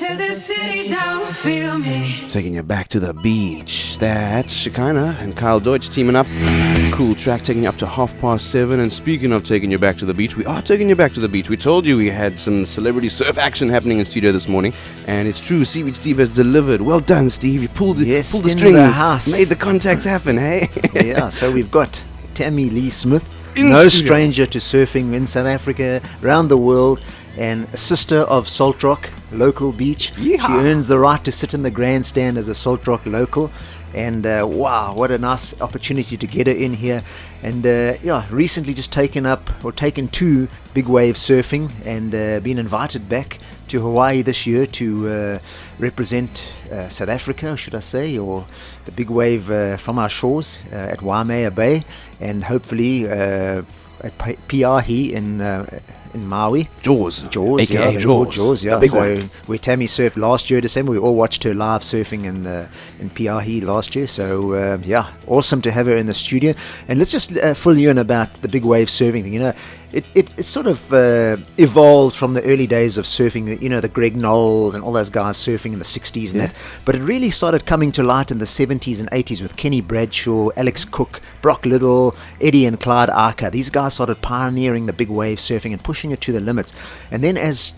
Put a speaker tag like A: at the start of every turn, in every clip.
A: Tear the city down, feel me.
B: Taking you back to the beach. That's Shekinah and Kyle Deutsch teaming up. Cool track taking you up to 7:30. And speaking of taking you back to the beach, we are taking you back to the beach. We told you we had some celebrity surf action happening in studio this morning, and it's true. Seaweed Steve has delivered. Well done, Steve. You pulled the strings, made the contacts happen. Hey,
C: yeah. So we've got Tammy-Lee Smith,
B: In
C: no
B: studio.
C: stranger to surfing in South Africa, around the world, and a sister of Salt Rock, local beach.
B: Yeehaw.
C: She earns the right to sit in the grandstand as a Salt Rock local. And wow, what a nice opportunity to get her in here. And recently just taken to big wave surfing, and been invited back to Hawaii this year to represent South Africa, should I say, or the big wave from our shores at Waimea Bay, and hopefully at Piahi in Maui.
B: Jaws,
C: Jaws,
B: aka
C: yeah,
B: Jaws.
C: Jaws, yeah.
B: The big
C: so
B: one.
C: where Tammy surfed last year, December, we all watched her live surfing in Piahi last year. So awesome to have her in the studio. And let's just fill you in about the big wave surfing thing. You know, it sort of evolved from the early days of surfing. You know, the Greg Knowles and all those guys surfing in the 60s and that. But it really started coming to light in the 70s and 80s with Kenny Bradshaw, Alex Cook, Brock Little, Eddie and Clyde Arca. These guys started pioneering the big wave surfing and pushing it to the limits. And then as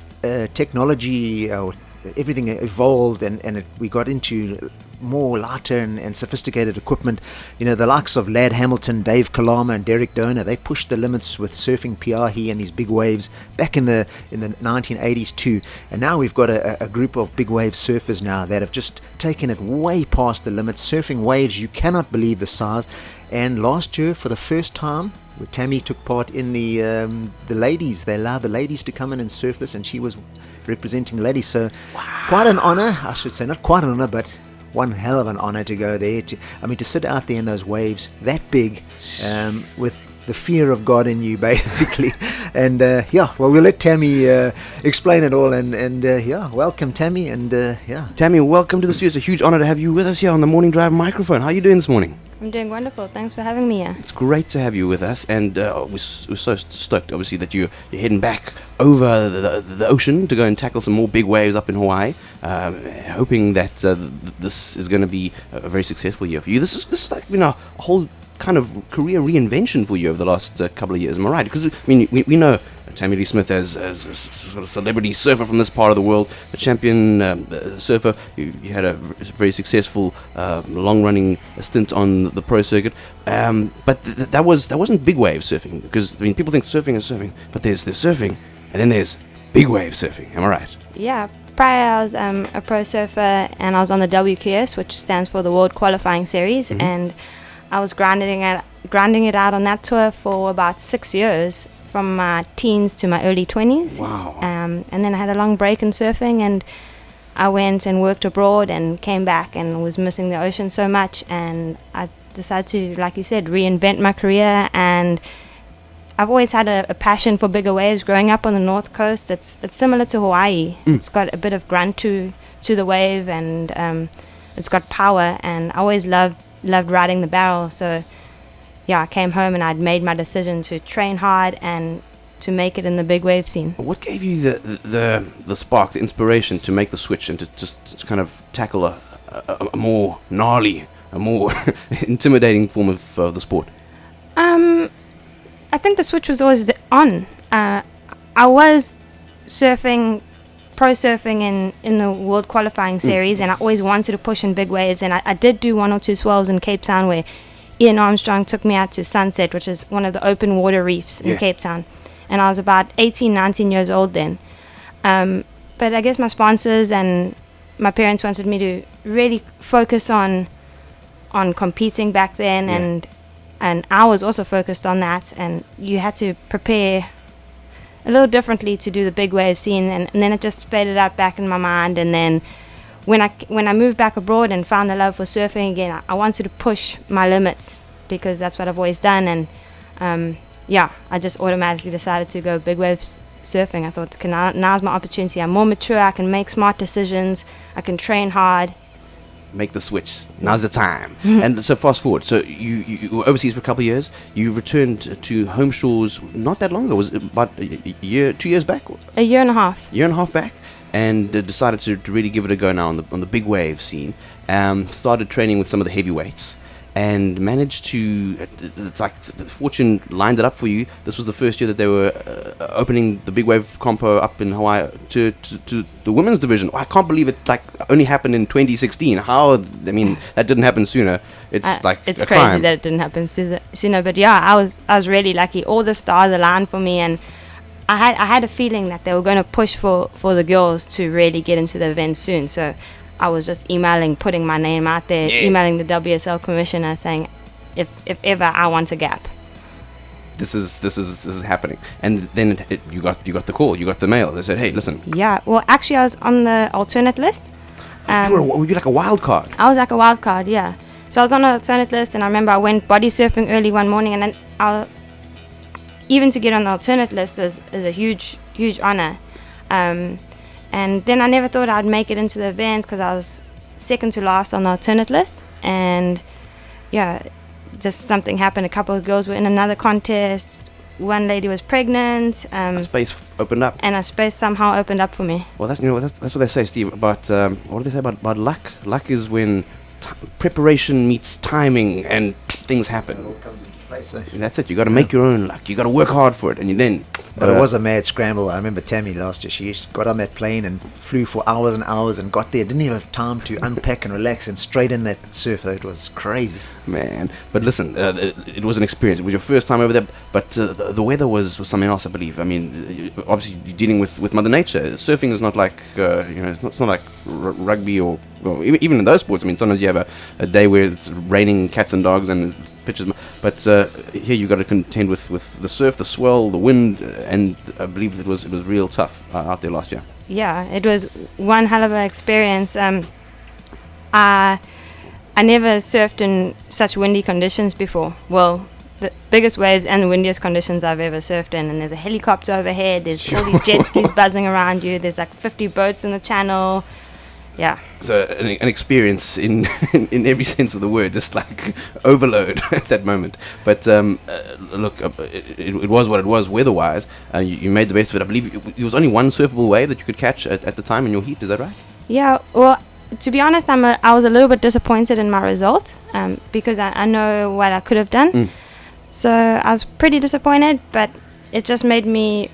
C: technology, everything evolved and we got into more lighter and sophisticated equipment, you know, the likes of Lad Hamilton, Dave Kalama and Derek Doner, they pushed the limits with surfing Piahi and these big waves back in the 1980s too. And now we've got a group of big wave surfers now that have just taken it way past the limits, surfing waves you cannot believe the size. And last year, for the first time, Tammy took part in the ladies. They allowed the ladies to come in and surf this, and she was representing the ladies. So quite an honor, I should say, not quite an honor, but one hell of an honor to go there. To sit out there in those waves that big, with the fear of God in you, basically. And well, we'll let Tammy explain it all. And welcome, Tammy. And
B: Tammy, welcome to the studio. It's a huge honor to have you with us here on the Morning Drive microphone. How are you doing this morning?
D: I'm doing wonderful. Thanks for having me here.
B: It's great to have you with us, and we're so stoked, obviously, that you're heading back over the ocean to go and tackle some more big waves up in Hawaii, hoping that this is going to be a very successful year for you. This is like, you know, a whole kind of career reinvention for you over the last couple of years, am I right? Because, I mean, we know Tammy-Lee Smith as a sort of celebrity surfer from this part of the world, a champion surfer. You had a very successful long-running stint on the pro circuit, but that wasn't big wave surfing, because, I mean, people think surfing is surfing, but there's surfing, and then there's big wave surfing, am I right?
D: Yeah. Prior, I was a pro surfer, and I was on the WQS, which stands for the World Qualifying Series, and I was grinding it out on that tour for about 6 years, from my teens to my early 20s.
B: Wow.
D: And then I had a long break in surfing, and I went and worked abroad and came back and was missing the ocean so much, and I decided to, like you said, reinvent my career. And I've always had a passion for bigger waves. Growing up on the North Coast, it's similar to Hawaii. It's got a bit of grunt to the wave, and it's got power, and I always loved riding the barrel. So I came home and I'd made my decision to train hard and to make it in the big wave scene.
B: What gave you the spark, the inspiration to make the switch and to just kind of tackle a more gnarly, a more intimidating form of the sport?
D: I think the switch was always on. I was pro surfing in the World Qualifying Series, and I always wanted to push in big waves, and I did do 1 or 2 swells in Cape Town where Ian Armstrong took me out to Sunset, which is one of the open water reefs in Cape Town. And I was about 18, 19 years old then. But I guess my sponsors and my parents wanted me to really focus on competing back then, and I was also focused on that, and you had to prepare a little differently to do the big wave scene, and then it just faded out back in my mind. And then when I moved back abroad and found the love for surfing again, I wanted to push my limits, because that's what I've always done. And I just automatically decided to go big wave surfing. I thought, now's my opportunity. I'm more mature, I can make smart decisions, I can train hard.
B: Make the switch. Now's the time. And so fast forward. So you were overseas for a couple of years. You returned to home shores not that long ago. Was it about a year, 2 years back?
D: A year and a half.
B: Year and a half back. and decided to really give it a go now on the big wave scene. Started training with some of the heavyweights. And managed to, it's like the fortune lined it up for you. This was the first year that they were opening the big wave compo up in Hawaii to the women's division. I can't believe it only happened in 2016. That didn't happen sooner. It's
D: it's
B: a
D: crazy
B: crime.
D: that it didn't happen sooner. But yeah, I was really lucky. All the stars aligned for me, and I had a feeling that they were going to push for the girls to really get into the event soon. So I was just emailing, putting my name out there, emailing the WSL commissioner saying, if ever I want a gap.
B: This is happening. And then you got the call, you got the mail. They said, hey, listen.
D: Yeah, well, actually, I was on the alternate list.
B: Were you like a wild card?
D: I was like a wild card, yeah. So I was on the alternate list, and I remember I went body surfing early one morning, and then even to get on the alternate list is a huge honor. And then I never thought I'd make it into the event because I was second to last on the alternate list. And yeah, just something happened. A couple of girls were in another contest. One lady was pregnant.
B: A space opened up.
D: And a space somehow opened up for me.
B: Well, that's what they say, Steve, about, what do they say about luck? Luck is when preparation meets timing and things happen.
C: It all comes into place.
B: That's it. You got to make your own luck. You got to work hard for it, and you then.
C: But it was a mad scramble. I remember Tammy last year. She got on that plane and flew for hours and hours and got there. Didn't even have time to unpack and relax, and straight in that surf. It was crazy.
B: Man, but listen, it was an experience. It was your first time over there, but the weather was something else, I believe. I mean, obviously you're dealing with Mother Nature. Surfing is not like it's not like rugby or even in those sports. I mean, sometimes you have a day where it's raining cats and dogs and pitches, but here you got to contend with the surf, the swell, the wind, and I believe it was real tough out there last year.
D: Yeah, it was one hell of an experience. I never surfed in such windy conditions before. Well, the biggest waves and the windiest conditions I've ever surfed in. And there's a helicopter overhead. There's all these jet skis buzzing around you. There's like 50 boats in the channel. Yeah. So
B: an experience in every sense of the word, just like overload at that moment. But look, it was what it was weather-wise. You made the best of it. I believe it was only one surfable wave that you could catch at the time in your heat. Is that right?
D: Yeah. Well, to be honest, I was a little bit disappointed in my result because I know what I could have done. So I was pretty disappointed, but it just lit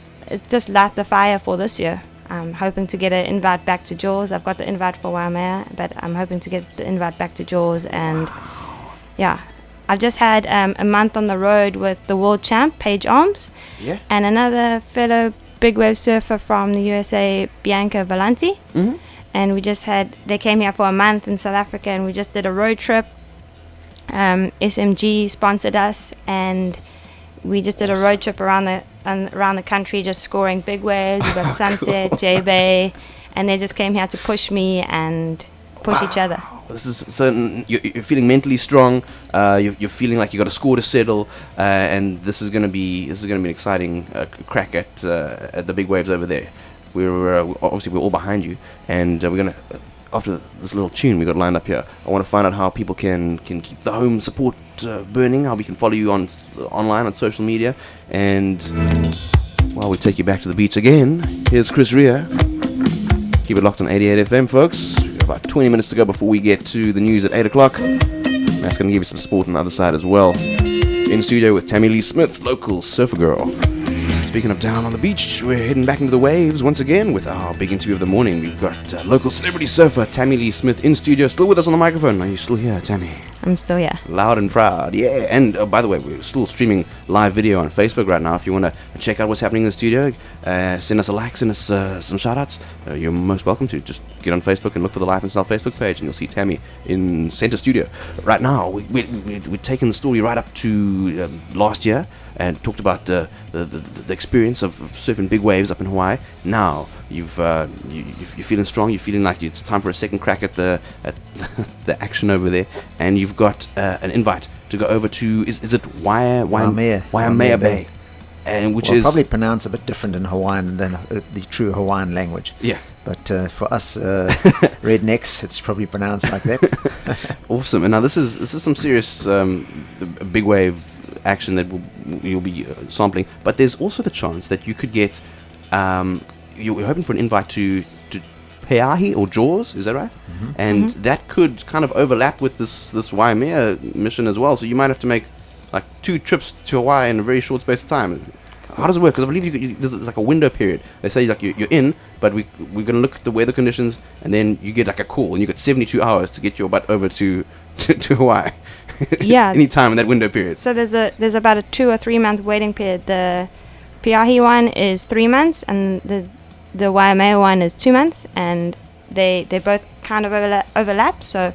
D: the fire for this year. I'm hoping to get an invite back to Jaws. I've got the invite for Waimea, but I'm hoping to get the invite back to Jaws. And yeah, I've just had a month on the road with the world champ, Paige Arms, and another fellow big wave surfer from the USA, Bianca Valanti. Mm-hmm. And they came here for a month in South Africa, and we just did a road trip. SMG sponsored us, and we just did a road trip around the country, just scoring big waves. We got Sunset, J-Bay, and they just came here to push me and push each other.
B: This is certain. You're feeling mentally strong. You're feeling like you got a score to settle, and this is going to be an exciting crack at the big waves over there. We're all behind you, and we're gonna. After this little tune we got lined up here, I want to find out how people can keep the home support burning, how we can follow you online on social media, and while we take you back to the beach again, here's Chris Rea. Keep it locked on 88 FM, folks. We've got about 20 minutes to go before we get to the news at 8 o'clock. That's going to give you some support on the other side as well. In studio with Tammy-Lee Smith, local surfer girl. Speaking of down on the beach, we're heading back into the waves once again with our big interview of the morning. We've got local celebrity surfer Tammy-Lee Smith in studio, still with us on the microphone. Are you still here, Tammy?
D: I'm still here.
B: Loud and proud, yeah. And by the way, we're still streaming live video on Facebook right now. If you want to check out what's happening in the studio, send us a like, send us some shout-outs. You're most welcome to. Just get on Facebook and look for the Life and Style Facebook page, and you'll see Tammy in center studio. Right now, we're taking the story right up to last year, and talked about the experience of surfing big waves up in Hawaii. Now you're feeling strong. You're feeling like it's time for a second crack at the action over there, and you've got an invite to go over to is it Waimea Bay, and which is
C: probably pronounced a bit different in Hawaiian than the true Hawaiian language.
B: Yeah.
C: But for us rednecks, it's probably pronounced like that.
B: Awesome. And now this is some serious big wave action that you'll be sampling, but there's also the chance that you could get you're hoping for an invite to Peahi or Jaws, is that right? And that could kind of overlap with this Waimea mission as well. So you might have to make like 2 trips to Hawaii in a very short space of time. How does it work? Because I believe there's like a window period. They say like you're in, but we're going to look at the weather conditions, and then you get like a call, and you get 72 hours to get your butt over to Hawaii.
D: Yeah.
B: Any time in that window period.
D: So there's about a 2 or 3 month waiting period. The Peahi one is 3 months, and the Waimea one is 2 months, and they both kind of overlap. So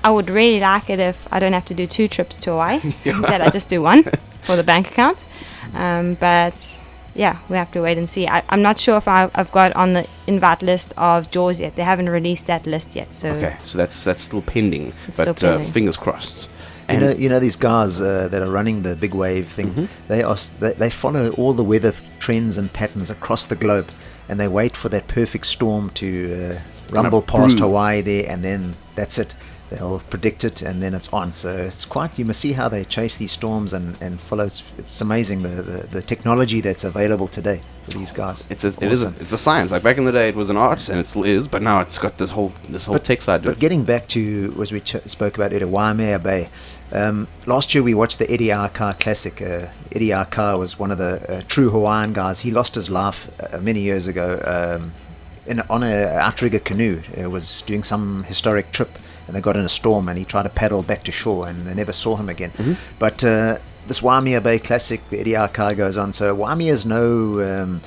D: I would really like it if I don't have to do 2 trips to Hawaii, that I just do 1 for the bank account. But yeah, we have to wait and see. I'm not sure if I've got on the invite list of Jaws yet. They haven't released that list yet. So
B: okay, so that's still pending.
D: It's
B: But
D: still pending.
B: fingers crossed.
C: You know these guys that are running the big wave thing. They follow all the weather trends and patterns across the globe, and they wait for that perfect storm to rumble past
B: brew.
C: Hawaii there, and then that's it. They'll predict it, and then it's on. So it's quite. You must see how they chase these storms and follow. It's amazing the technology that's available today for these guys.
B: It's a science. Like back in the day, it was an art, and it still is. But now it's got this whole tech side to
C: But
B: it.
C: getting back to, as we spoke about it, Waimea Bay. Last year we watched the Eddie Aka Classic. Eddie Aka was one of the true Hawaiian guys. He lost his life many years ago on a outrigger canoe. Was doing some historic trip, and they got in a storm, and he tried to paddle back to shore, and they never saw him again. But this Waimea Bay Classic, the Eddie Aka goes on. So Waimea is no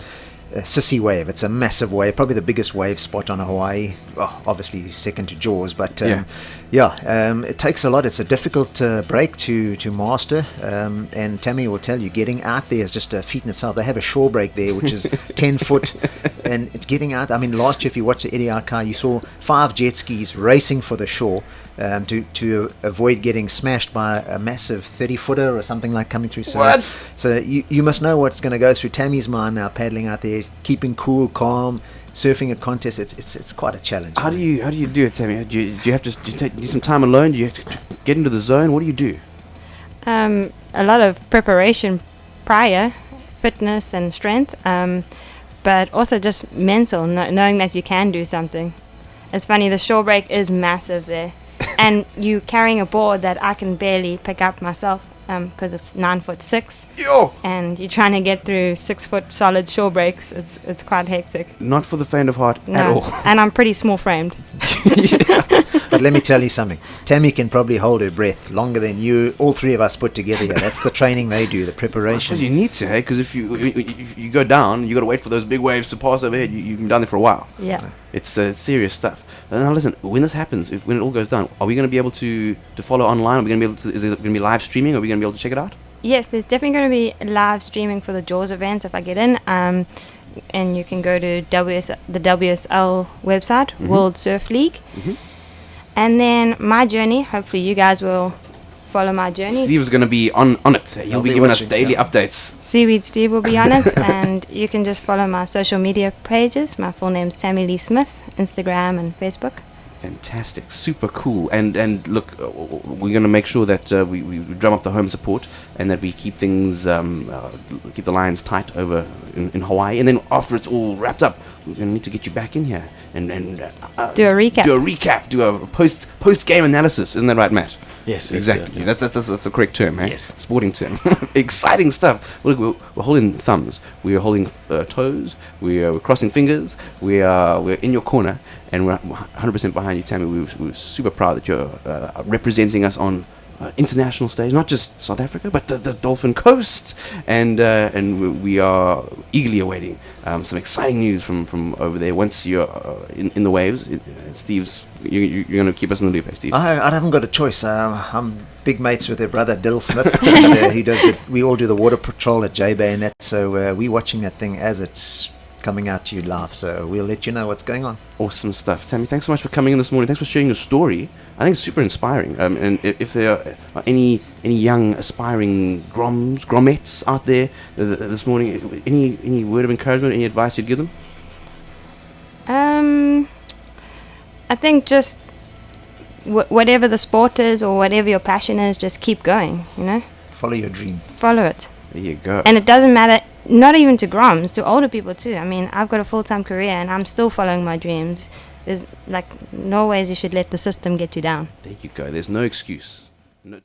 C: sissy wave. It's a massive wave, probably the biggest wave spot on Hawaii. Well, obviously second to Jaws, but it takes a lot. It's a difficult break to master, and Tammy will tell you, getting out there is just a feat in itself. They have a shore break there, which is 10 foot, and getting out. I mean, last year, if you watched the Eddie Aka, you saw 5 jet skis racing for the shore to avoid getting smashed by a massive 30-footer or something like coming through. So you must know what's going to go through Tammy's mind now, paddling out there, keeping cool, calm, surfing a contest. It's quite a challenge.
B: How do you do it, Tammy? Do you have to need some time alone? Do you have to get into the zone? What do you do?
D: A lot of preparation prior, fitness and strength, but also just mental, knowing that you can do something. It's funny, the shore break is massive there, and you carrying a board that I can barely pick up myself because it's 9'6", and you're trying to get through 6-foot solid shore breaks. It's quite hectic.
B: Not for the faint of heart at all.
D: And I'm pretty small framed.
C: But let me tell you something. Tammy can probably hold her breath longer than all 3 of us put together here. That's the training they do, the preparation.
B: You need to, hey? Because if you go down, you got to wait for those big waves to pass overhead. You've been down there for a while.
D: Yeah.
B: It's serious stuff. Now listen, when this happens, when it all goes down, are we going to be able to follow online? Are we going to be able to? Is it going to be live streaming? Are we going to be able to check it out?
D: Yes, there's definitely going to be live streaming for the Jaws event if I get in. And you can go to the WSL website, World Surf League. And then my journey, hopefully you guys will follow my journey.
B: Steve's going to be on it. He'll be giving us daily updates.
D: Seaweed Steve will be on it. And you can just follow my social media pages. My full name's Tammy-Lee Smith, Instagram and Facebook.
B: Fantastic, super cool, and look, we're going to make sure that we drum up the home support and that we keep things, keep the lines tight over in Hawaii, and then after it's all wrapped up, we're going to need to get you back in here and
D: do a recap,
B: do a post game analysis, isn't that right, Matt?
E: Yes,
B: exactly. That's the correct term, eh?
E: Yes.
B: Sporting term. Exciting stuff. Look, we're holding thumbs. We are holding toes. We're crossing fingers. We're in your corner, and we're 100% behind you, Tammy. We're super proud that you're representing us on international stage, not just South Africa, but the Dolphin Coast, and we are eagerly awaiting some exciting news from over there. Once you're in the waves, Steve's. You're going to keep us in the loop, eh, Steve?
C: I haven't got a choice. I'm big mates with their brother Dill Smith. He does. We all do the water patrol at J-Bay and that. So we're watching that thing as it's coming out to you live. So we'll let you know what's going on.
B: Awesome stuff, Tammy. Thanks so much for coming in this morning. Thanks for sharing your story. I think it's super inspiring. And if there are any young aspiring gromettes out there this morning, any word of encouragement, any advice you'd give them?
D: I think just whatever the sport is or whatever your passion is, just keep going,
C: Follow your dream.
D: Follow it.
B: There you go.
D: And it doesn't matter not even to Groms, to older people too. I mean, I've got a full-time career and I'm still following my dreams. There's like no ways you should let the system get you down.
B: There you go. There's no excuse. No